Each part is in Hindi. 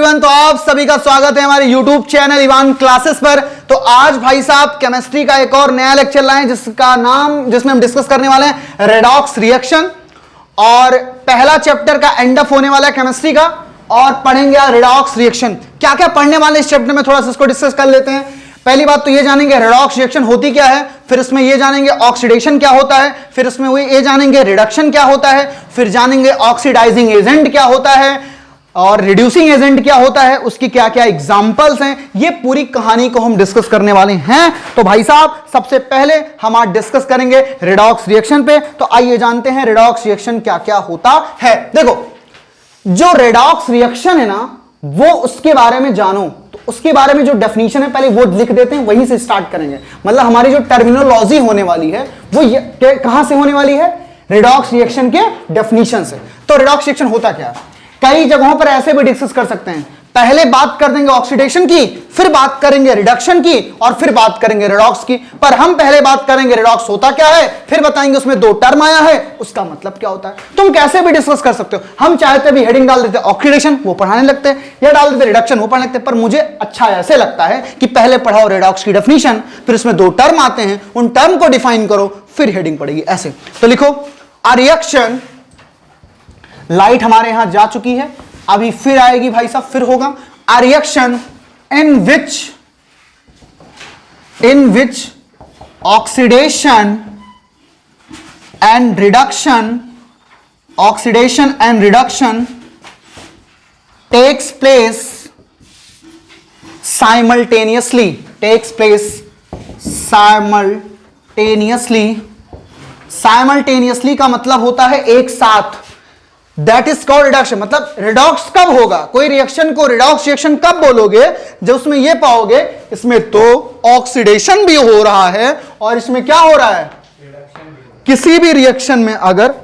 एवरीवन, तो आप सभी का स्वागत है हमारे YouTube चैनल इवान क्लासेस पर। तो आज भाई साहब केमिस्ट्री का एक और नया लेक्चर लाए हैं जिसमें हम डिस्कस करने वाले हैं रेडॉक्स रिएक्शन। और पहला चैप्टर का एंड अप होने वाला है केमिस्ट्री का और पढ़ेंगे रेडॉक्स रिएक्शन। क्या क्या पढ़ने वाले इस चैप्टर में थोड़ा सा इसको डिस्कस कर लेते हैं। पहली बात तो ये जानेंगे रेडॉक्स रिएक्शन होती क्या है, फिर इसमें ये जानेंगे ऑक्सीडेशन क्या होता है, फिर इसमें ये जानेंगे रिडक्शन क्या होता है, फिर जानेंगे ऑक्सीडाइजिंग एजेंट क्या होता है और रिड्यूसिंग एजेंट क्या होता है, उसकी क्या क्या एग्जांपल्स हैं। ये पूरी कहानी को हम डिस्कस करने वाले हैं। तो भाई साहब सबसे पहले हम आज डिस्कस करेंगे रेडॉक्स रिएक्शन पे। तो आइए जानते हैं रेडॉक्स रिएक्शन क्या क्या होता है। देखो, जो रेडॉक्स रिएक्शन है ना, वो उसके बारे में जानो तो उसके बारे में जो डेफिनेशन है पहले वो लिख देते हैं, वहीं से स्टार्ट करेंगे। मतलब हमारी जो टर्मिनोलॉजी होने वाली है वो कहां से होने वाली है, रेडॉक्स रिएक्शन के डेफिनेशन से। तो रेडॉक्स रिएक्शन होता क्या है, कई जगहों पर ऐसे भी डिस्कस कर सकते हैं। पहले बात कर देंगे ऑक्सीडेशन की, फिर बात करेंगे रिडक्शन की और फिर बात करेंगे रेडॉक्स की। पर हम पहले बात करेंगे रेडॉक्स होता क्या है, फिर बताएंगे उसमें दो टर्म आया है उसका मतलब क्या होता है। तुम कैसे भी डिस्कस कर सकते हो। हम चाहते भी हेडिंग डाल देते ऑक्सीडेशन, वो पढ़ाने लगते हैं, या डाल देते रिडक्शन, वो पढ़ाने लगते हैं। पर मुझे अच्छा ऐसे लगता है कि पहले पढ़ाओ रेडॉक्स की डेफिनेशन, फिर उसमें दो टर्म आते हैं, उन टर्म को डिफाइन करो, फिर हेडिंग पड़ेगी ऐसे। तो लिखो अ रिएक्शन, लाइट हमारे यहां जा चुकी है, अभी फिर आएगी भाई साहब, फिर होगा a reaction in which oxidation and reduction takes place simultaneously, simultaneously का मतलब होता है एक साथ। That is called reduction. मतलब रिडॉक्स कब होगा, कोई रिएक्शन को रिडॉक्स रिएक्शन कब बोलोगे, जब उसमें ये पाओगे इसमें तो ऑक्सीडेशन भी हो रहा है और इसमें क्या हो रहा है, किसी भी रिएक्शन में अगर,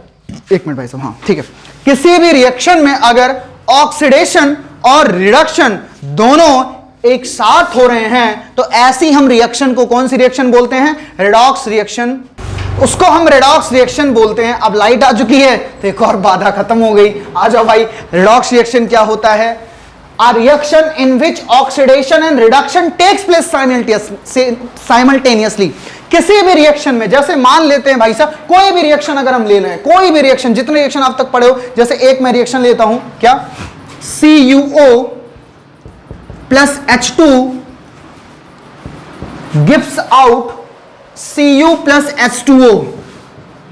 एक मिनट भाई साहब, हाँ ठीक है, किसी भी रिएक्शन में अगर ऑक्सीडेशन और रिडक्शन दोनों एक साथ हो रहे हैं तो ऐसी हम रिएक्शन को कौन सी रिएक्शन बोलते हैं, रिडॉक्स रिएक्शन। उसको हम रेडॉक्स रिएक्शन बोलते हैं। अब लाइट आ चुकी है तो एक और बाधा खत्म हो गई। आ जाओ भाई, रेडॉक्स रिएक्शन क्या होता है, a reaction in which oxidation and reduction takes place simultaneously. किसी भी रिएक्शन में, जैसे मान लेते हैं भाई साहब कोई भी रिएक्शन अगर हम ले लें, कोई भी रिएक्शन, जितने रिएक्शन आप तक पढ़े हो, जैसे एक मैं रिएक्शन लेता हूं, क्या, CuO plus H2 gives out Cu plus H2O।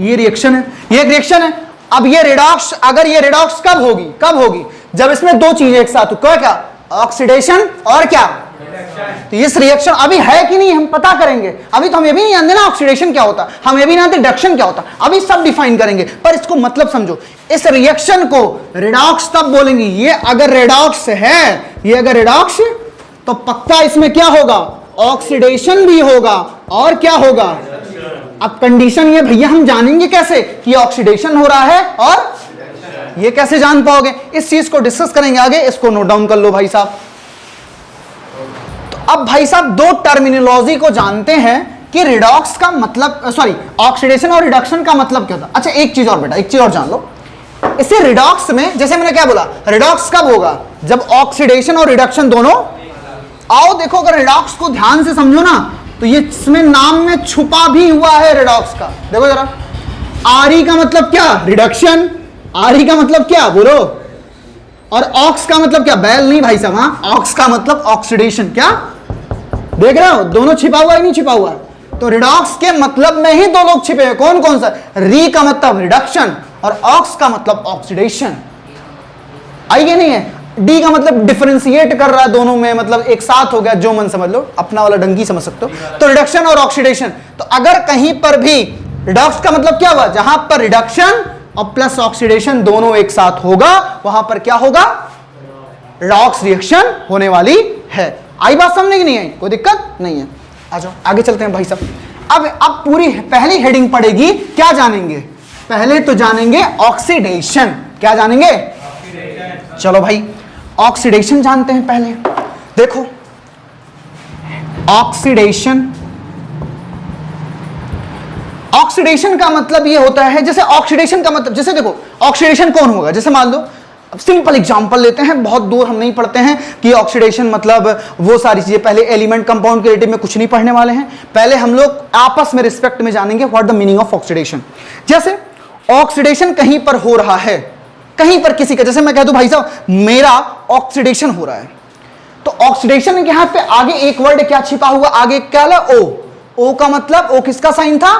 ये रिएक्शन है, ये एक रिएक्शन है। अब ये रिडॉक्स, अगर ये रिडॉक्स कब होगी, जब इसमें दो चीजें एक साथ हो, क्या, ऑक्सीडेशन और क्या, तो ये रिएक्शन अभी है कि नहीं हम पता करेंगे। अभी तो हम ये भी नहीं जानते ना ऑक्सीडेशन क्या होता, हम ये भी नहीं जानते रिडक्शन क्या होता, अभी सब डिफाइन करेंगे। पर इसको मतलब समझो, इस रिएक्शन को रिडॉक्स तब बोलेंगे, ये अगर रिडॉक्स है, ये अगर रिडॉक्स तो पक्का इसमें क्या होगा, ऑक्सीडेशन भी होगा और क्या होगा। अब कंडीशन ये भैया हम जानेंगे कैसे कि ऑक्सीडेशन हो रहा है, और ये कैसे जान पाओगे, इस चीज को डिस्कस करेंगे आगे। इसको नोट डाउन कर लो भाई साहब। तो अब भाई साहब दो टर्मिनोलॉजी को जानते हैं कि रिडॉक्स का मतलब, सॉरी, ऑक्सीडेशन और रिडक्शन का मतलब क्या होता। अच्छा एक चीज और बेटा, एक चीज और जान लो। इसे रिडॉक्स में, जैसे मैंने क्या बोला, रिडॉक्स कब होगा, जब ऑक्सीडेशन और रिडक्शन दोनों। आओ देखो, अगर रिडॉक्स को ध्यान से समझो ना तो ये इसमें नाम में छुपा भी हुआ है रिडॉक्स का। देखो जरा, आरी का मतलब क्या, रिडक्शन, आरी का मतलब क्या बोलो, और ऑक्स का मतलब क्या, बैल नहीं भाई साहब, हाँ, ऑक्स का मतलब ऑक्सीडेशन। क्या देख रहे हो, दोनों छिपा हुआ है नहीं छिपा हुआ है। तो रिडॉक्स के मतलब में ही दो लोग छिपे हैं, कौन कौन सा, री का मतलब रिडक्शन और ऑक्स का मतलब ऑक्सीडेशन। आई कि नहीं है, डी का मतलब डिफरेंशिएट कर रहा है दोनों में, मतलब एक साथ हो गया, जो मन समझ लो, अपना वाला डंकी समझ सकते हो। तो रिडक्शन और ऑक्सीडेशन, तो अगर कहीं पर भी रिडॉक्स का मतलब क्या हुआ, जहां पर रिडक्शन और प्लस ऑक्सीडेशन दोनों एक साथ होगा वहां पर क्या होगा, रिडॉक्स रिएक्शन होने वाली है। आई बात समझने की नहीं आई, कोई दिक्कत नहीं है। आ जाओ आगे चलते हैं भाई साहब। अब पूरी पहली हेडिंग पड़ेगी, क्या जानेंगे, पहले तो जानेंगे ऑक्सीडेशन। क्या जानेंगे, चलो भाई ऑक्सीडेशन जानते हैं पहले। देखो ऑक्सीडेशन, ऑक्सीडेशन का मतलब ये होता है, जैसे ऑक्सीडेशन का मतलब, जैसे देखो ऑक्सीडेशन कौन होगा, जैसे मान लो अब सिंपल एग्जांपल लेते हैं, बहुत दूर हम नहीं पढ़ते हैं कि ऑक्सीडेशन मतलब वो सारी चीजें, पहले एलिमेंट कंपाउंड के रिलेटिव में कुछ नहीं पढ़ने वाले हैं, पहले हम लोग आपस में रिस्पेक्ट में जानेंगे what the meaning of oxidation. जैसे ऑक्सीडेशन कहीं पर हो रहा है, कहीं पर किसी का, जैसे मैं कह दूं भाई साहब मेरा ऑक्सीडेशन हो रहा है, तो ऑक्सीडेशन के यहां पे आगे एक वर्ड क्या छिपा हुआ, आगे क्या है, ओ। ओ का मतलब, ओ किसका साइन था,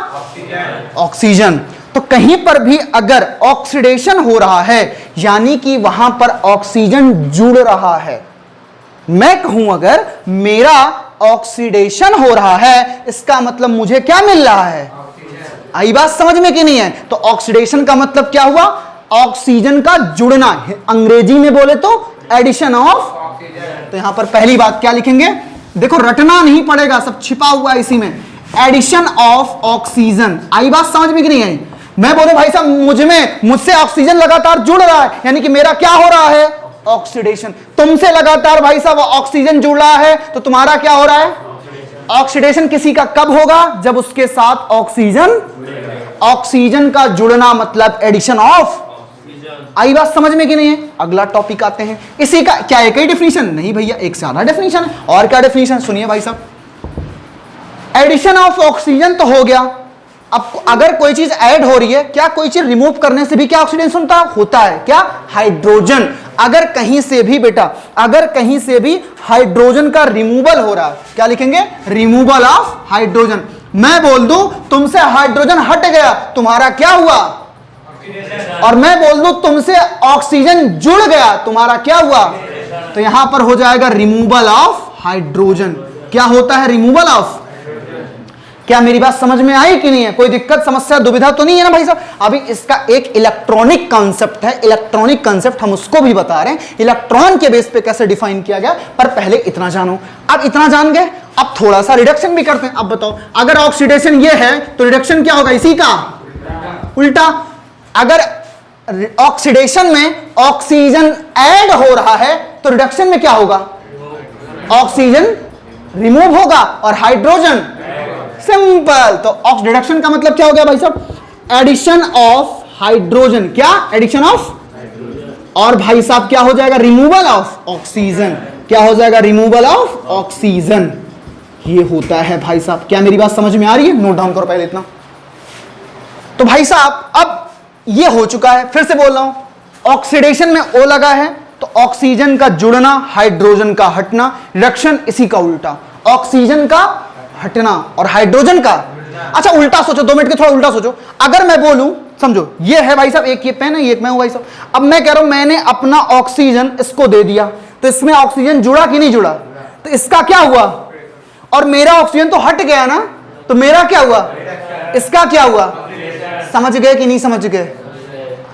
ऑक्सीजन। तो कहीं पर भी अगर ऑक्सीडेशन हो रहा है यानी कि वहां पर ऑक्सीजन जुड़ रहा है। मैं कहूं अगर मेरा ऑक्सीडेशन हो रहा है, इसका मतलब मुझे क्या मिल रहा है, आई बात समझ में कि नहीं है। तो ऑक्सीडेशन का मतलब क्या हुआ, ऑक्सीजन का जुड़ना, अंग्रेजी में बोले तो एडिशन ऑफ। तो यहां पर पहली बात क्या लिखेंगे, देखो रटना नहीं पड़ेगा, सब छिपा हुआ है इसी में, एडिशन ऑफ ऑक्सीजन। आई बात समझ में कि नहीं आई। मैं बोलूं भाई साहब मुझसे ऑक्सीजन लगातार जुड़ रहा है, यानी कि मेरा क्या हो रहा है, ऑक्सीडेशन। तुमसे लगातार भाई साहब ऑक्सीजन जुड़ रहा है, तो तुम्हारा क्या हो रहा है, ऑक्सीडेशन। किसी का कब होगा, जब उसके साथ ऑक्सीजन का जुड़ना मतलब एडिशन ऑफ। आई बात समझ में कि नहीं है। अगला टॉपिक आते हैं, इसी का क्या एक ही डेफिनेशन, नहीं भैया एक से ज्यादा डेफिनेशन है। और क्या डेफिनेशन, सुनिए भाई साहब, एडिशन ऑफ ऑक्सीजन तो हो गया। अब अगर कोई चीज ऐड हो रही है, क्या कोई चीज रिमूव करने से भी क्या ऑक्सीडेशन होता है, क्या, हाइड्रोजन। अगर कहीं से भी बेटा, अगर कहीं से भी हाइड्रोजन का रिमूवल हो रहा है, क्या लिखेंगे, रिमूवल ऑफ हाइड्रोजन। मैं बोल दूं तुमसे हाइड्रोजन हट गया, तुम्हारा क्या हुआ, और मैं बोल दूं तुमसे ऑक्सीजन जुड़ गया, तुम्हारा क्या हुआ। तो यहां पर हो जाएगा रिमूवल ऑफ हाइड्रोजन। क्या होता है, रिमूवल ऑफ। क्या मेरी बात समझ में आई कि नहीं है, कोई दिक्कत समस्या दुविधा तो नहीं है ना भाई साहब। अभी इसका एक इलेक्ट्रॉनिक कॉन्सेप्ट है, इलेक्ट्रॉनिक कॉन्सेप्ट हम उसको भी बता रहे हैं, इलेक्ट्रॉन के बेस पे कैसे डिफाइन किया गया। पर पहले इतना जानो, अब इतना जान गए, अब थोड़ा सा रिडक्शन भी करते हैं। अब बताओ, अगर ऑक्सीडेशन ये है तो रिडक्शन क्या होगा, इसी का उल्टा। अगर ऑक्सीडेशन में ऑक्सीजन ऐड हो रहा है तो रिडक्शन में क्या होगा, ऑक्सीजन रिमूव होगा और हाइड्रोजन, सिंपल। तो रिडक्शन का मतलब क्या हो गया भाई साहब, एडिशन ऑफ हाइड्रोजन। क्या, एडिशन ऑफ, और भाई साहब क्या हो जाएगा, रिमूवल ऑफ ऑक्सीजन। क्या हो जाएगा, रिमूवल ऑफ ऑक्सीजन। ये होता है भाई साहब। क्या मेरी बात समझ में आ रही है, नोट डाउन करो पहले इतना। तो भाई साहब अब ये हो चुका है, फिर से बोल रहा हूं, ऑक्सीडेशन में ओ लगा है तो ऑक्सीजन का जुड़ना, हाइड्रोजन का हटना, रिडक्शन इसी का उल्टा, ऑक्सीजन का हटना और हाइड्रोजन का। अच्छा उल्टा सोचो, 2 मिनट के थोड़ा उल्टा सोचो। अगर मैं बोलूं, समझो ये है भाई साहब, एक ये पेन है, एक मैं हूं भाई साहब। अब मैं कह रहा हूं मैंने अपना ऑक्सीजन इसको दे दिया, तो इसमें ऑक्सीजन जुड़ा कि नहीं जुड़ा, तो इसका क्या हुआ, और मेरा ऑक्सीजन तो हट गया ना, तो मेरा क्या हुआ, इसका क्या हुआ। समझ गए कि नहीं समझ गए,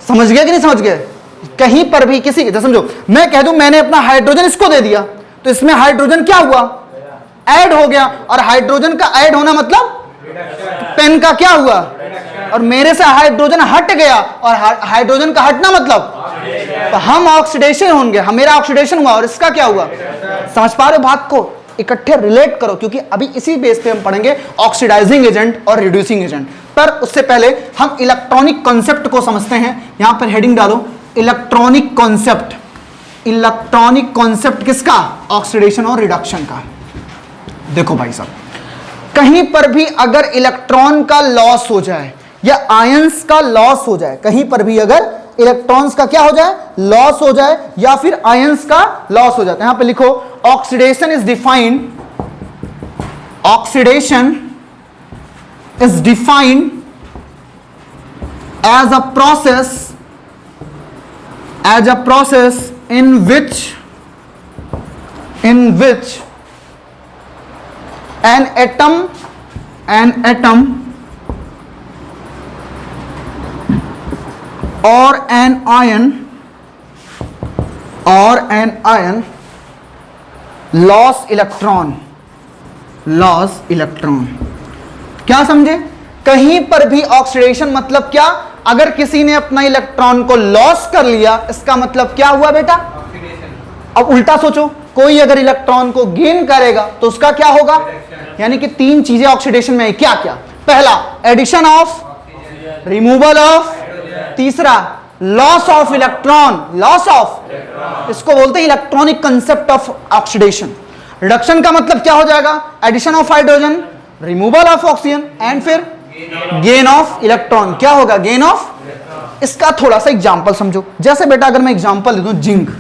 समझ गए कि नहीं समझ गए। कहीं पर भी किसी, जैसे समझो मैं कह दूं मैंने अपना हाइड्रोजन इसको दे दिया, तो इसमें हाइड्रोजन क्या हुआ, ऐड हो गया, और हाइड्रोजन का ऐड होना मतलब पेन का क्या हुआ, और मेरे से हाइड्रोजन हट गया, और हाइड्रोजन का हटना मतलब, तो हम ऑक्सीडेशन होंगे, मेरा ऑक्सीडेशन हुआ और इसका क्या हुआ। समझ पा रहे हो बात को, इकट्ठे रिलेट करो, क्योंकि अभी इसी बेस पे हम पढ़ेंगे ऑक्सीडाइजिंग एजेंट और रिड्यूसिंग एजेंट। पर उससे पहले हम इलेक्ट्रॉनिक कॉन्सेप्ट को समझते हैं। यहां पर हेडिंग डालो, इलेक्ट्रॉनिक कॉन्सेप्ट। इलेक्ट्रॉनिक कॉन्सेप्ट किसका, ऑक्सीडेशन और रिडक्शन का। देखो भाई साहब, कहीं पर भी अगर इलेक्ट्रॉन का लॉस हो जाए या आयंस का लॉस हो जाए, कहीं पर भी अगर इलेक्ट्रॉन्स का क्या हो जाए, लॉस हो जाए, या फिर आयंस का लॉस हो जाता है, यहां पे लिखो oxidation is defined, oxidation is defined as a process in which an atom or an ion loss electron। क्या समझे, कहीं पर भी ऑक्सीडेशन मतलब क्या, अगर किसी ने अपना इलेक्ट्रॉन को लॉस कर लिया, इसका मतलब क्या हुआ बेटा। अब उल्टा सोचो, कोई अगर इलेक्ट्रॉन को गेन करेगा तो उसका क्या होगा, यानी कि 3 चीजें ऑक्सीडेशन में है, क्या क्या, पहला एडिशन ऑफ, रिमूवल ऑफ, तीसरा loss of electron, loss of, इसको बोलते हैं electronic concept of oxidation. Reduction का मतलब क्या हो जाएगा? Addition of hydrogen, removal of oxygen and फिर गेन ऑफ इलेक्ट्रॉन। क्या होगा? Gain of. इसका थोड़ा सा एग्जांपल समझो। जैसे बेटा अगर मैं एग्जांपल दे दूं, जिंक,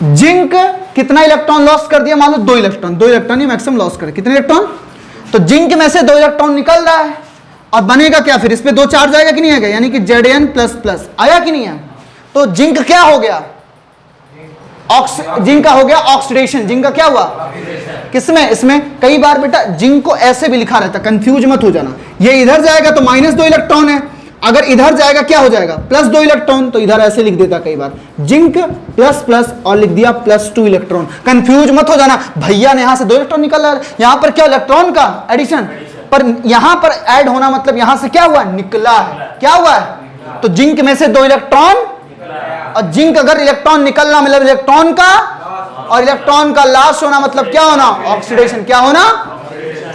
जिंक कितना इलेक्ट्रॉन लॉस कर दिया? मान लो 2 इलेक्ट्रॉन, 2 इलेक्ट्रॉन ही मैक्सिमम लॉस करे। कितने इलेक्ट्रॉन? तो जिंक में से 2 इलेक्ट्रॉन निकल रहा है और बनेगा क्या? फिर इस पे 2 चार्ज आएगा कि नहीं आएगा? यानी कि Zn++ आया कि नहीं आया? तो जिंक क्या हो गया? जिंक का हो गया ऑक्सीडेशन। जिंक का क्या हुआ? किसमें? इसमें। कई बार बेटा जिंक को ऐसे भी लिखा रहता, कंफ्यूज मत हो जाना। ये इधर जाएगा तो -2 इलेक्ट्रॉन है, अगर इधर जाएगा क्या हो जाएगा? +2 इलेक्ट्रॉन। तो इधर ऐसे लिख देता कई बार, जिंक प्लस और लिख दिया +2 इलेक्ट्रॉन। कंफ्यूज मत हो जाना, भैया ने यहां से 2 इलेक्ट्रॉन निकल रहा है, यहां पर क्या? इलेक्ट्रॉन का एडिशन। पर यहां पर ऐड होना मतलब यहां से क्या हुआ? निकला है। क्या हुआ है? तो जिंक में से 2 इलेक्ट्रॉन, और जिंक अगर इलेक्ट्रॉन निकलना मतलब इलेक्ट्रॉन का, और इलेक्ट्रॉन का लॉस होना मतलब क्या होना? ऑक्सीडेशन। क्या होना?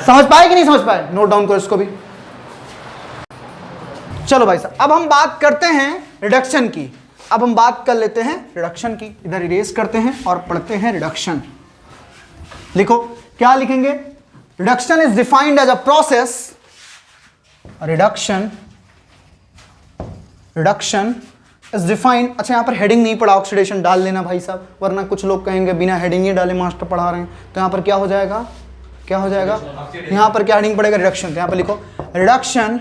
समझ पाए कि नहीं समझ पाए? नोट डाउन करो इसको भी। चलो भाई साहब, अब हम बात करते हैं रिडक्शन की। अब हम बात कर लेते हैं रिडक्शन की। इधर इरेज करते हैं और पढ़ते हैं रिडक्शन। लिखो, क्या लिखेंगे? Reduction is defined as a process, reduction is defined. अच्छा यहां पर हेडिंग नहीं पढ़ा, ऑक्सीडेशन डाल लेना भाई साहब, वरना कुछ लोग कहेंगे बिना हेडिंग ही डाले मास्टर पढ़ा रहे हैं। तो यहां पर क्या हो जाएगा? क्या हो जाएगा? यहां पर क्या हेडिंग पड़ेगा? रिडक्शन। तो यहां पर लिखो, reduction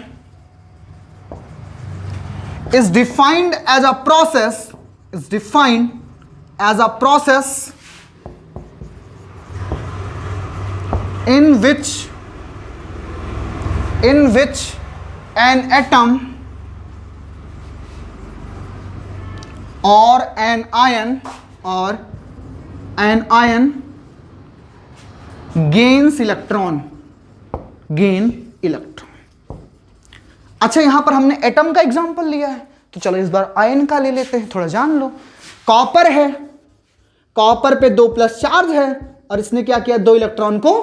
is defined as a process, is defined as a process in which an atom or an ion gains electron, gain electron। अच्छा यहां पर हमने एटम का एग्जांपल लिया है, तो चलो इस बार आयन का ले लेते हैं, थोड़ा जान लो। कॉपर है, कॉपर पे 2+ चार्ज है, और इसने क्या किया? 2 इलेक्ट्रॉन को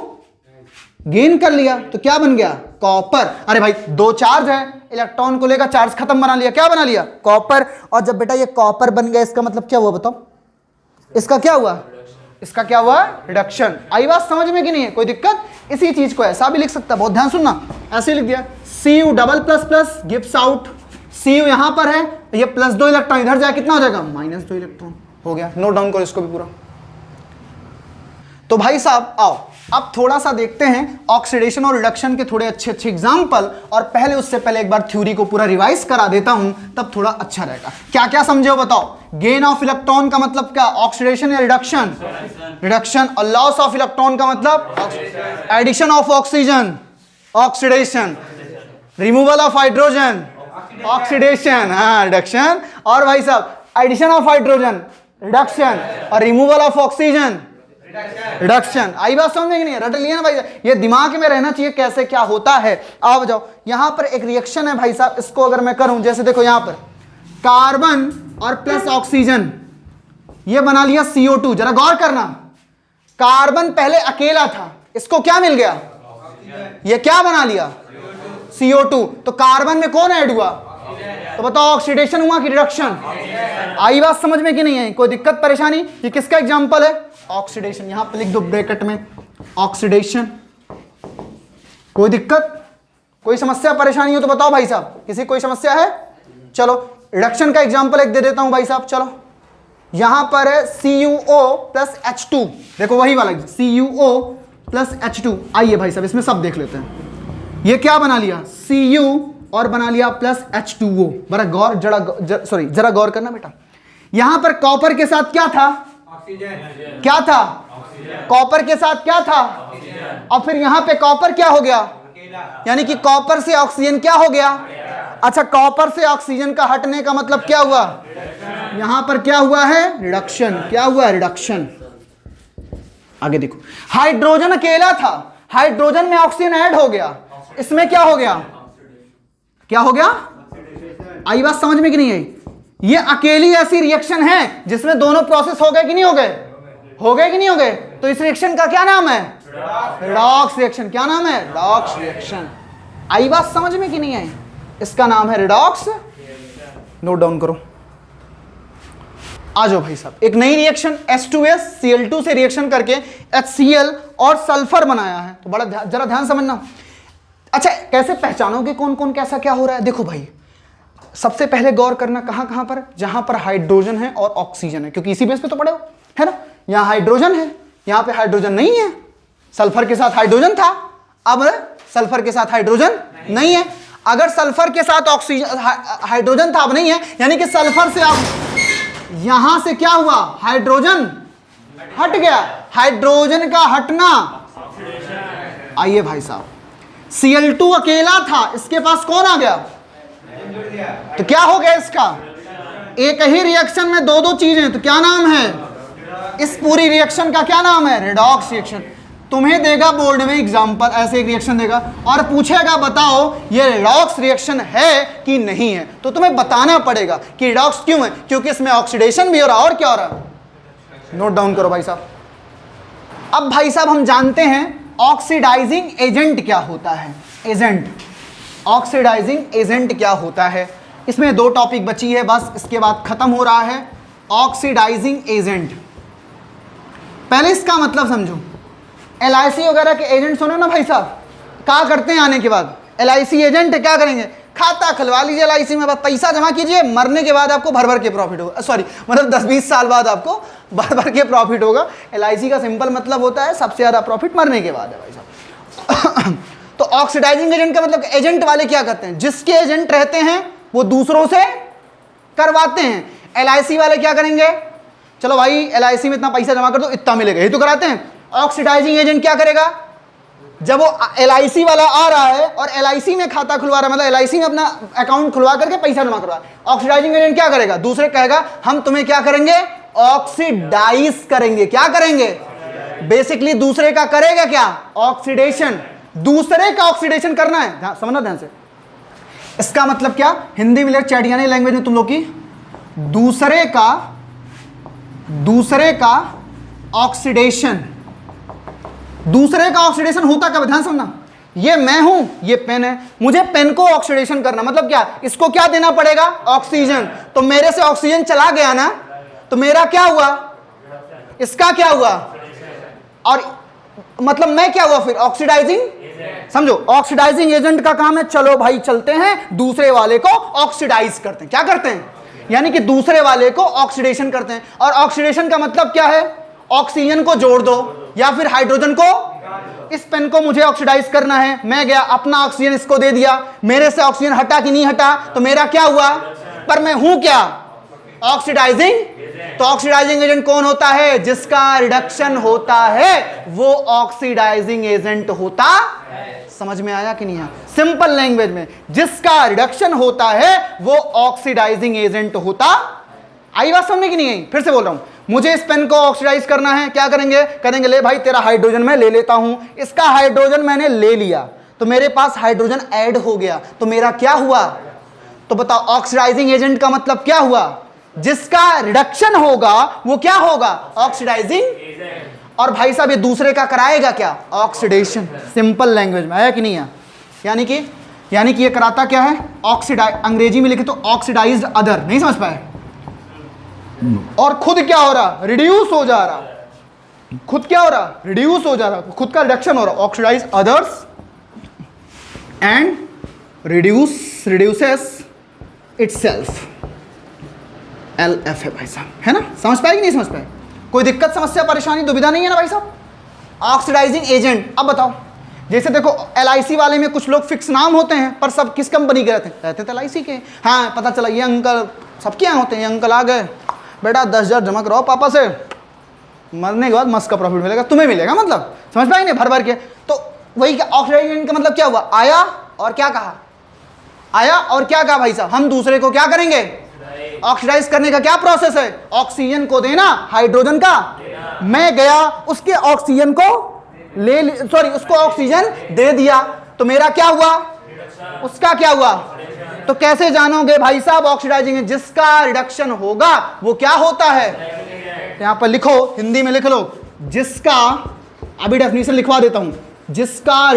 गेन कर लिया, तो क्या बन गया? कॉपर। अरे भाई 2 चार्ज है, इलेक्ट्रॉन को लेकर चार्ज खत्म बना लिया, क्या बना लिया? कॉपर। और जब बेटा ये कॉपर बन गया, इसका मतलब क्या हुआ बताओ? इसका क्या हुआ? इसका क्या हुआ? रिडक्शन। आई बात समझ में कि नहीं है? कोई दिक्कत? इसी चीज को ऐसा भी लिख सकता, बहुत ध्यान सुनना, ऐसे लिख दिया Cu++ गिव्स आउट, Cu यहां पर है, ये +2 इलेक्ट्रॉन इधर जाए, कितना हो जाएगा? -2 इलेक्ट्रॉन हो गया। नोट डाउन करो इसको भी पूरा। तो भाई साहब आओ अब थोड़ा सा देखते हैं ऑक्सीडेशन और रिडक्शन के थोड़े अच्छे एग्जांपल, और पहले उससे पहले एक बार थ्योरी को पूरा रिवाइज करा देता हूं, तब थोड़ा अच्छा रहेगा। क्या क्या समझे हो बताओ? गेन ऑफ इलेक्ट्रॉन का मतलब क्या? ऑक्सीडेशन या रिडक्शन? रिडक्शन। और लॉस ऑफ इलेक्ट्रॉन का मतलब addition of oxygen, oxidation. Removal of hydrogen, oxidation, हाँ रिडक्शन। और भाई साहब एडिशन ऑफ हाइड्रोजन, रिडक्शन। और रिमूवल ऑफ ऑक्सीजन, रिडक्शन। आई बात समझ में कि नहीं? रट लिया ना भाई, ये दिमाग में रहना चाहिए कैसे क्या होता है। आओ जाओ, यहां पर एक रिएक्शन है भाई साहब, इसको अगर मैं करूं, जैसे देखो यहां पर कार्बन और प्लस ऑक्सीजन, ये बना लिया CO2। जरा गौर करना, कार्बन पहले अकेला था, इसको क्या मिल गया? ये क्या बना लिया? CO2। तो कार्बन में कौन ऐड हुआ? तो बताओ ऑक्सीडेशन हुआ कि रिडक्शन? आई बात समझ में कि नहीं है? कोई दिक्कत परेशानी? ये किसका एग्जांपल है? ऑक्सीडेशन। यहां पर लिख दो ब्रैकेट में ऑक्सीडेशन। कोई दिक्कत, कोई समस्या परेशानी हो तो बताओ भाई साहब, किसी कोई समस्या है? चलो रिडक्शन का एग्जांपल एक दे देता हूं भाई साहब। चलो यहां पर है CuO+H2, देखो वही वाला CuO+H2। आइए भाई साहब इसमें सब देख लेते हैं। ये क्या बना लिया? Cu और बना लिया +H2O। बड़ा गौर, जरा गौर करना बेटा। यहां पर कॉपर के साथ क्या था? ऑक्सीजन। क्या था? कॉपर के साथ क्या था? और फिर यहां पे कॉपर क्या हो गया? यानी कि कॉपर से ऑक्सीजन क्या हो गया? अच्छा, कॉपर से ऑक्सीजन का हटने का मतलब क्या हुआ? यहां पर क्या हुआ है? रिडक्शन। क्या हुआ? रिडक्शन। आगे देखो, हाइड्रोजन अकेला था, हाइड्रोजन में ऑक्सीजन ऐड हो गया, इसमें क्या हो गया? क्या हो गया? आई बात समझ में कि नहीं आई? ये अकेली ऐसी रिएक्शन है जिसमें दोनों प्रोसेस हो गए कि नहीं हो गए? हो गए कि नहीं हो गए? तो इस रिएक्शन का क्या नाम है? Redox reaction. क्या नाम है? Redox reaction. आई बात समझ में कि नहीं आई? इसका नाम है रिडॉक्स नोट डाउन करो, आ जाओ भाई साहब। एक नई रिएक्शन H2S Cl2 से रिएक्शन करके HCl और सल्फर बनाया है। तो बड़ा जरा ध्यान समझना। अच्छा, कैसे पहचानोगे कौन कौन कैसा क्या हो रहा है? देखो भाई, सबसे पहले गौर करना कहां कहां पर, जहां पर हाइड्रोजन है और ऑक्सीजन है, क्योंकि इसी बेस पे तो पड़े हो, है ना। यहां हाइड्रोजन है, यहां पे हाइड्रोजन नहीं है। सल्फर के साथ हाइड्रोजन था, अब सल्फर के साथ हाइड्रोजन नहीं है। अगर सल्फर के साथ ऑक्सीजन हाइड्रोजन था, अब नहीं है, यानी कि सल्फर से आप यहां से क्या हुआ, हाइड्रोजन हट गया। हाइड्रोजन का हटना, आइए भाई साहब, Cl2 अकेला था, इसके पास कौन आ गया, तो क्या हो गया इसका, एक ही रिएक्शन में दो दो चीजें, तो क्या नाम है, इस पूरी रिएक्शन का क्या नाम है, रेडॉक्स रिएक्शन। तुम्हें देगा बोर्ड में एग्जांपल, ऐसे एक रिएक्शन देगा और पूछेगा बताओ ये रेडॉक्स रिएक्शन है कि नहीं है, तो तुम्हें बताना पड़ेगा कि रेडॉक्स क्यों है, क्योंकि इसमें ऑक्सीडेशन भी हो रहा है और क्या हो रहा है। नोट डाउन करो भाई साहब। अब भाई साहब हम जानते हैं ऑक्सीडाइजिंग एजेंट क्या होता है। एजेंट, ऑक्सीडाइजिंग एजेंट क्या होता है, इसमें दो टॉपिक बची है बस, इसके बाद खत्म हो रहा है। ऑक्सीडाइजिंग एजेंट, पहले इसका मतलब समझो। LIC वगैरह के एजेंट सुनो ना भाई साहब, क्या करते हैं आने के बाद, LIC एजेंट क्या करेंगे, खाता खुलवा लीजिए LIC में, बस पैसा जमा कीजिए, मरने के बाद आपको भर भर के प्रॉफिट होगा, सॉरी मतलब 10-20 साल बाद आपको भर भर के प्रॉफिट होगा। LIC का सिंपल मतलब होता है सबसे ज़्यादा प्रॉफिट मरने के बाद है भाई साहब। तो ऑक्सीडाइजिंग एजेंट का मतलब एजेंट वाले क्या करते हैं, जिसके एजेंट रहते हैं वो दूसरों से करवाते हैं। LIC वाले क्या करेंगे, चलो भाई LIC में इतना पैसा जमा कर दो, इतना मिलेगा, ये तो कराते हैं। ऑक्सीडाइजिंग एजेंट क्या करेगा, जब वो LIC वाला आ रहा है और LIC में खाता खुलवा रहा है, मतलब LIC में अपना अकाउंट खुलवा करके पैसा जमा करवा, ऑक्सीडाइजिंग एजेंट क्या करेगा, दूसरे कहेगा हम तुम्हें क्या करेंगे, ऑक्सीडाइज करेंगे। क्या करेंगे, बेसिकली दूसरे का करेगा क्या, ऑक्सीडेशन, दूसरे का ऑक्सीडेशन करना है, समझना ध्यान से। इसका मतलब क्या, हिंदी में चैटियानी लैंग्वेज में तुम लोग की, दूसरे का ऑक्सीडेशन, दूसरे का ऑक्सीडेशन होता कब, ध्यान समझना। ये मैं हूं, ये पेन है, मुझे पेन को ऑक्सीडेशन करना, मतलब क्या, इसको क्या देना पड़ेगा, ऑक्सीजन। तो मेरे से ऑक्सीजन चला गया ना, तो मेरा क्या हुआ, इसका क्या हुआ, और मतलब मैं क्या हुआ फिर, ऑक्सीडाइजिंग। समझो, ऑक्सीडाइजिंग एजेंट का काम है, चलो भाई चलते हैं दूसरे वाले को ऑक्सीडाइज करते हैं। क्या करते हैं, यानी कि दूसरे वाले को ऑक्सीडेशन करते हैं। और ऑक्सीडेशन का मतलब क्या है, ऑक्सीजन को जोड़ दो या फिर हाइड्रोजन को, इस पेन को मुझे ऑक्सीडाइज करना है, मैं गया अपना ऑक्सीजन इसको दे दिया, मेरे से ऑक्सीजन हटा कि नहीं हटा, तो मेरा क्या हुआ, पर मैं हूं क्या, ऑक्सीडाइजिंग। तो ऑक्सीडाइजिंग एजेंट कौन होता है, जिसका रिडक्शन होता है वो ऑक्सीडाइजिंग एजेंट होता। समझ में आया कि नहीं आया, सिंपल लैंग्वेज में, जिसका रिडक्शन होता है वो ऑक्सीडाइजिंग एजेंट होता। आई बात समझ में कि नहीं आई, फिर से बोल रहा हूं, मुझे इस पेन को ऑक्सीडाइज करना है, क्या करेंगे, करेंगे ले भाई तेरा हाइड्रोजन मैं ले लेता हूं, इसका हाइड्रोजन मैंने ले लिया, तो मेरे पास हाइड्रोजन ऐड हो गया, तो मेरा क्या हुआ, तो बताओ ऑक्सीडाइजिंग एजेंट का मतलब क्या हुआ, जिसका रिडक्शन होगा वो क्या होगा, ऑक्सीडाइजिंग। और भाई साहब ये दूसरे का कराएगा क्या, ऑक्सीडेशन। सिंपल लैंग्वेज में आया कि नहीं आया, यानी कि ये कराता क्या है, ऑक्सीडाइज, अंग्रेजी में लिखे तो ऑक्सीडाइज्ड अदर, नहीं समझ पाए, और खुद क्या हो रहा, रिड्यूस हो जा रहा, खुद क्या हो रहा, रिड्यूस हो जा रहा, खुद का रिडक्शन हो रहा, oxidise others and reduces itself, LF है भाई साहब, है ना, समझ पाए कि नहीं समझ पाए, कोई दिक्कत समस्या परेशानी दुविधा नहीं है ना भाई साहब। ऑक्सीडाइजिंग एजेंट, अब बताओ, जैसे देखो LIC वाले में कुछ लोग फिक्स नाम होते हैं, पर सब किस कंपनी के रहते थे LIC के। हाँ पता चला ये अंकल सबके यहाँ होते हैं, ये अंकल आ गए, बेटा 10,000 जमा कराओ पापा से, मरने के बाद मस्त का प्रॉफिट मिलेगा, तुम्हें मिलेगा, मतलब समझ पाए नहीं, भर भर के। तो वही ऑक्सीडाइजिंग का मतलब क्या हुआ, आया और क्या कहा, आया और क्या कहा भाई साहब, हम दूसरे को क्या करेंगे, ऑक्सीडाइज करने का क्या प्रोसेस है, ऑक्सीजन को देना, हाइड्रोजन का, मैं गया उसके ऑक्सीजन को उसको ऑक्सीजन दे दिया, तो मेरा क्या हुआ, उसका क्या हुआ। तो कैसे जानोगे भाई साहब ऑक्सीडाइजिंग, जिसका रिडक्शन होगा वो क्या होता है, यहां पर लिखो, हिंदी में लिख लो, जिसका, अभी डेफिनेशन लिखवा देता हूं, जिसका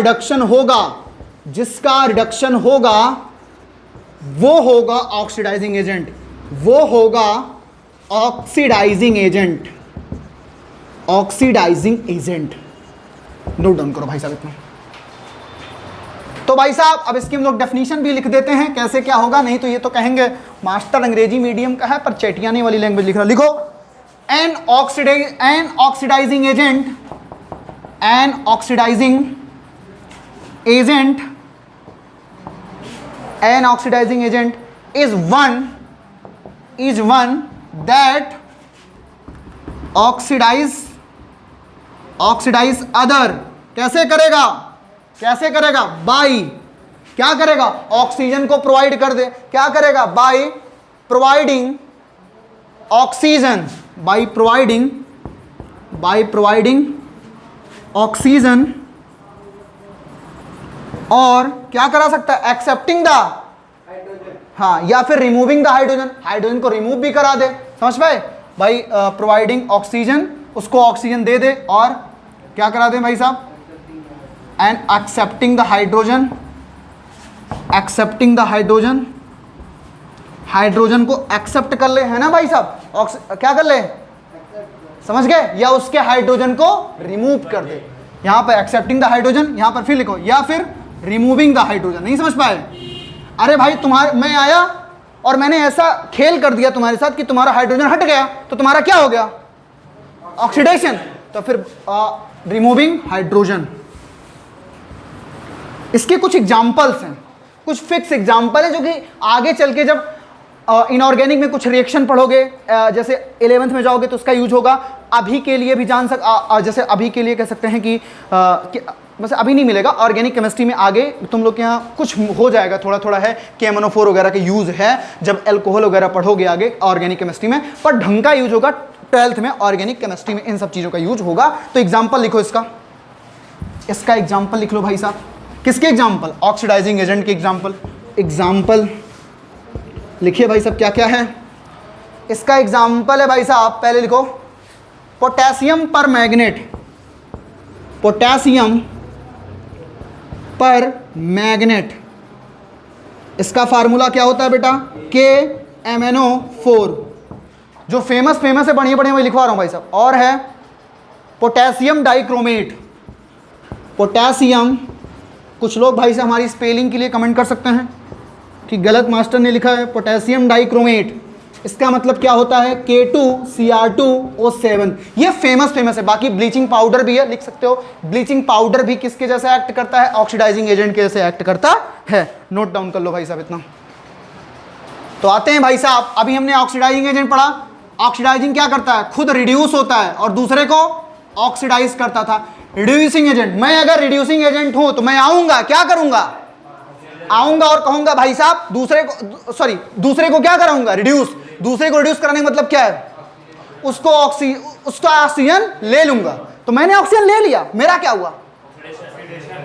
रिडक्शन होगा वो होगा ऑक्सीडाइजिंग एजेंट, वो होगा oxidising agent, oxidising agent. Note down करो भाई साहब इतना। तो भाई साहब अब इसकी हम लोग डेफिनेशन भी लिख देते हैं, कैसे क्या होगा, नहीं तो ये तो कहेंगे मास्टर अंग्रेजी मीडियम का है पर चेटियाने वाली लैंग्वेज लिख रहा। लिखो an oxidising agent, an oxidising agent, an oxidising agent is one that oxidise other. कैसे करेगा, कैसे करेगा, बाई, क्या करेगा, ऑक्सीजन को प्रोवाइड कर दे, क्या करेगा, by providing oxygen, by providing oxygen, और क्या करा सकता है, एक्सेप्टिंग द, हाँ, या फिर रिमूविंग द हाइड्रोजन, हाइड्रोजन को रिमूव भी करा दे, समझ पाए भाई, प्रोवाइडिंग ऑक्सीजन, उसको ऑक्सीजन दे दे, और क्या करा दे भाई साहब, and accepting the hydrogen, accepting the hydrogen, hydrogen को एक्सेप्ट कर ले, है ना भाई साहब, क्या कर ले, समझ गए, या उसके हाइड्रोजन को रिमूव कर दे। यहां पर एक्सेप्टिंग द हाइड्रोजन, यहां पर फिर लिखो, या फिर रिमूविंग द हाइड्रोजन। नहीं समझ पाए, अरे भाई मैं आया और मैंने ऐसा खेल कर दिया तुम्हारे साथ कि तुम्हारा हाइड्रोजन हट गया, तो तुम्हारा क्या हो गया, ऑक्सीडेशन, तो फिर रिमूविंग हाइड्रोजन। इसके कुछ एग्जाम्पल्स हैं, कुछ फिक्स एग्जाम्पल है जो कि आगे चल के जब इनऑर्गेनिक में कुछ रिएक्शन पढ़ोगे, जैसे 11th में जाओगे तो उसका यूज होगा। अभी के लिए भी जैसे अभी के लिए कह सकते हैं कि वैसे अभी नहीं मिलेगा, ऑर्गेनिक केमिस्ट्री में आगे तुम लोग के यहाँ कुछ हो जाएगा, थोड़ा थोड़ा है, KMnO4 वगैरह के यूज़ है जब एल्कोहल वगैरह पढ़ोगे आगे ऑर्गेनिक केमिस्ट्री में, पर ढंग का यूज होगा 12th में ऑर्गेनिक केमिस्ट्री में, इन सब चीज़ों का यूज होगा। तो एग्जाम्पल लिखो इसका एग्जाम्पल लिख लो भाई साहब। किसके एग्जाम्पल, ऑक्सीडाइजिंग एजेंट के एग्जाम्पल लिखिए भाई साहब, क्या क्या है इसका एग्जाम्पल है भाई साहब। पहले लिखो पोटेशियम पर मैग्नेट, पोटेशियम पर मैग्नेट, इसका फार्मूला क्या होता है बेटा, KMnO4, जो फेमस है, बढ़िया बढ़िया मैं लिखवा रहा हूं भाई साहब। और है पोटेशियम डाइक्रोमेट, पोटेशियम, कुछ लोग भाई साहब हमारी स्पेलिंग के लिए कमेंट कर सकते हैं कि गलत मास्टर ने लिखा है पोटेशियम डाइक्रोमेट, इसका मतलब क्या होता है, K2Cr2O7। ये फेमस है। बाकी ब्लीचिंग पाउडर भी है, लिख सकते हो, ब्लीचिंग पाउडर भी किसके जैसे एक्ट करता है, ऑक्सीडाइजिंग एजेंट के जैसे एक्ट करता है। नोट डाउन कर लो भाई साहब इतना। तो आते हैं भाई साहब, अभी हमने ऑक्सीडाइजिंग एजेंट पढ़ा। ऑक्सीडाइजिंग क्या करता है, खुद रिड्यूस होता है और दूसरे को ऑक्सीडाइज करता था। रिड्यूसिंग एजेंट, मैं अगर रिड्यूसिंग एजेंट हूं तो मैं आऊंगा, क्या करूंगा, आऊंगा और कहूंगा भाई साहब दूसरे को क्या कराऊंगा, रिड्यूस। दूसरे को रिड्यूस कराने का मतलब क्या है, उसका ऑक्सीजन ले लूंगा। तो मैंने ऑक्सीजन ले लिया, मेरा क्या हुआ,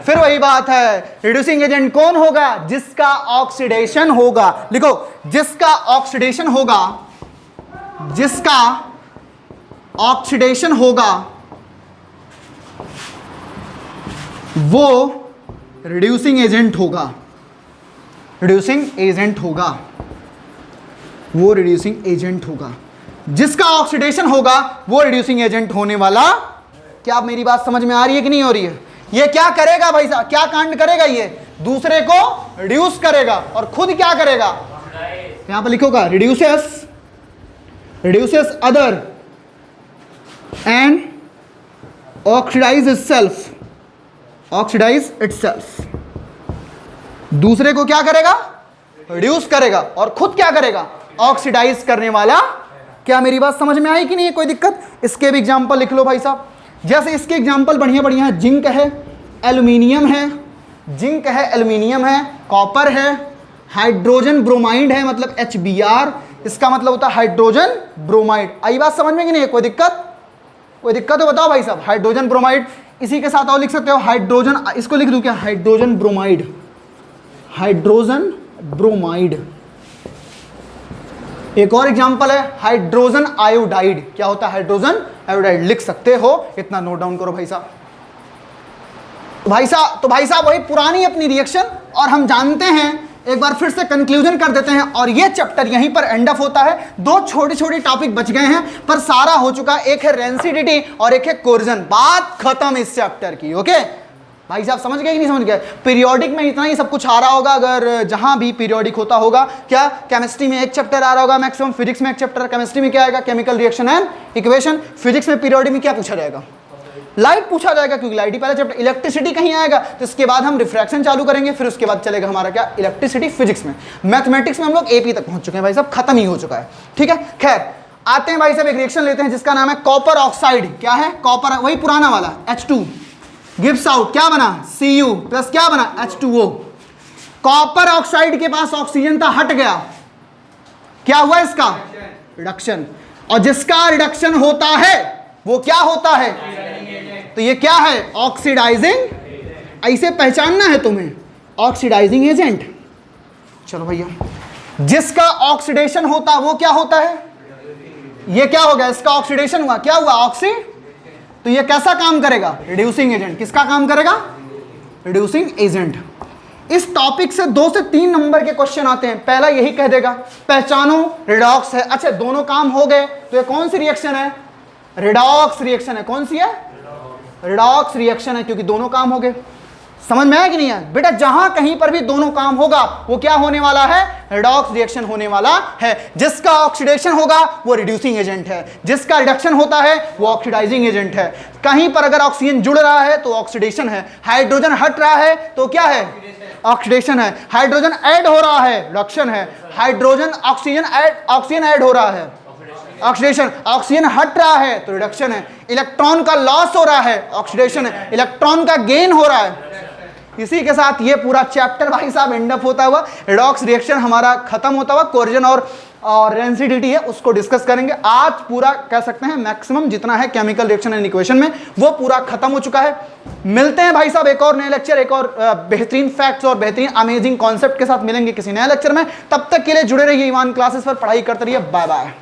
फिर वही बात है, रिड्यूसिंग एजेंट कौन होगा, जिसका ऑक्सीडेशन होगा। लिखो, जिसका ऑक्सीडेशन होगा, जिसका ऑक्सीडेशन होगा वो रिड्यूसिंग एजेंट होगा, रिड्यूसिंग एजेंट होगा, वो रिड्यूसिंग एजेंट होगा। जिसका ऑक्सीडेशन होगा वो रिड्यूसिंग एजेंट होने वाला। क्या आप मेरी बात समझ में आ रही है कि नहीं हो रही है? ये क्या करेगा भाई साहब, क्या कांड करेगा, ये दूसरे को रिड्यूस करेगा और खुद क्या करेगा, यहां पर लिखोगा reduces other and oxidise itself. दूसरे को क्या करेगा, रिड्यूस करेगा और खुद क्या करेगा, ऑक्सीडाइज करने वाला। क्या मेरी बात समझ में आई कि नहीं है, कोई दिक्कत? इसके भी एग्जांपल लिख लो भाई साहब। जैसे इसके एग्जांपल बढ़िया बढ़िया है, जिंक है, एल्यूमिनियम है, जिंक है, एल्यूमिनियम है, कॉपर है, हाइड्रोजन ब्रोमाइड है, मतलब HBr, इसका मतलब होता है हाइड्रोजन ब्रोमाइड। आई बात समझ में कि नहीं है, कोई दिक्कत? कोई दिक्कत हो बताओ भाई साहब। हाइड्रोजन ब्रोमाइड, इसी के साथ और लिख सकते हो हाइड्रोजन, इसको लिख दूं क्या, हाइड्रोजन ब्रोमाइड, हाइड्रोजन ब्रोमाइड। एक और एग्जांपल है हाइड्रोजन आयोडाइड। क्या होता है हाइड्रोजन आयोडाइड, लिख सकते हो, इतना नोट डाउन करो भाई साहब। तो भाई साहब वही पुरानी अपनी रिएक्शन, और हम जानते हैं एक बार फिर से कंक्लूजन कर देते हैं और ये चैप्टर यहीं पर एंड ऑफ होता है। दो छोटे छोटे टॉपिक बच गए हैं पर सारा हो चुका है। एक है रेंसिडिटी और एक है कोर्जन। बात खत्म इस चैप्टर की। ओके भाई साहब, समझ गए कि नहीं समझ गए? पीरियोडिक में इतना ही सब कुछ आ रहा होगा, अगर जहां भी पीरियोडिक होता होगा। क्या केमिस्ट्री में एक चैप्टर आ रहा होगा मैक्सिमम, फिजिक्स में एक चैप्टर, केमिस्ट्री में क्या आएगा? Chemical reaction and equation. Physics में पीरियोडिक में क्या पूछा जाएगा? लाइट पूछा जाएगा, क्योंकि लाइट ही पहला चैप्टर। इलेक्ट्रिसिटी कहीं आएगा, तो इसके बाद हम रिफ्रैक्शन चालू करेंगे, फिर उसके बाद चलेगा हमारा क्या? इलेक्ट्रिसिटी फिजिक्स में। मैथमेटिक्स में हम लोग एपी तक पहुंच चुके हैं भाई साहब, खत्म ही हो चुका है। ठीक है, खैर आते हैं भाई साहब, एक रिएक्शन लेते हैं जिसका नाम है कॉपर ऑक्साइड। क्या है? कॉपर, वही पुराना वाला H2 गिव्स आउट, क्या बना? Cu प्लस क्या बना? H2O। कॉपर ऑक्साइड के पास ऑक्सीजन था, हट गया, क्या हुआ? इसका रिडक्शन। और जिसका रिडक्शन होता है वो क्या होता है? तो ये क्या है? ऑक्सीडाइजिंग। ऐसे पहचानना है तुम्हें, ऑक्सीडाइजिंग एजेंट। चलो भैया, जिसका ऑक्सीडेशन होता है वो क्या होता है? ये क्या हो गया? इसका ऑक्सीडेशन हुआ, क्या हुआ? ऑक्सी। तो ये कैसा काम करेगा? Reducing agent. किसका काम करेगा? Reducing agent. इस टॉपिक से 2 से 3 नंबर के क्वेश्चन आते हैं। पहला यही कह देगा, पहचानो रिडॉक्स है। अच्छा, दोनों काम हो गए, तो ये कौन सी रिएक्शन है? रिडॉक्स रिएक्शन है। कौन सी है? रिडॉक्स रिएक्शन है, क्योंकि दोनों काम हो गए। समझ में आया कि नहीं है बेटा? जहां कहीं पर भी दोनों काम होगा वो क्या होने वाला है? रिडॉक्स रिएक्शन होने वाला है। जिसका ऑक्सीडेशन होगा वो रिड्यूसिंग एजेंट है, जिसका रिडक्शन होता है वो ऑक्सीडाइजिंग एजेंट है। कहीं पर अगर ऑक्सीजन जुड़ रहा है तो ऑक्सीडेशन है, हाइड्रोजन हट रहा है तो क्या है? ऑक्सीडेशन है। हाइड्रोजन ऐड हो रहा है, रिडक्शन है। हाइड्रोजन ऑक्सीजन ऐड हो रहा है, ऑक्सीडेशन। ऑक्सीजन हट रहा है तो रिडक्शन है। इलेक्ट्रॉन का लॉस हो रहा है, ऑक्सीडेशन है। इलेक्ट्रॉन का गेन हो रहा है। इसी के साथ ये पूरा चैप्टर भाई साहब एंड अप होता हुआ, रिडॉक्स रिएक्शन हमारा खत्म होता हुआ। कोर्जन और रेंसिडिटी है उसको डिस्कस करेंगे। आज पूरा कह सकते हैं मैक्सिमम जितना है केमिकल रिएक्शन एंड इक्वेशन में वो पूरा खत्म हो चुका है। मिलते हैं भाई साहब एक और नए लेक्चर, एक और बेहतरीन फैक्ट्स और बेहतरीन अमेजिंग कॉन्सेप्ट के साथ मिलेंगे किसी नए लेक्चर में। तब तक के लिए जुड़े रहिए ईमान क्लासेस पर, पढ़ाई करते रहिए। Bye bye.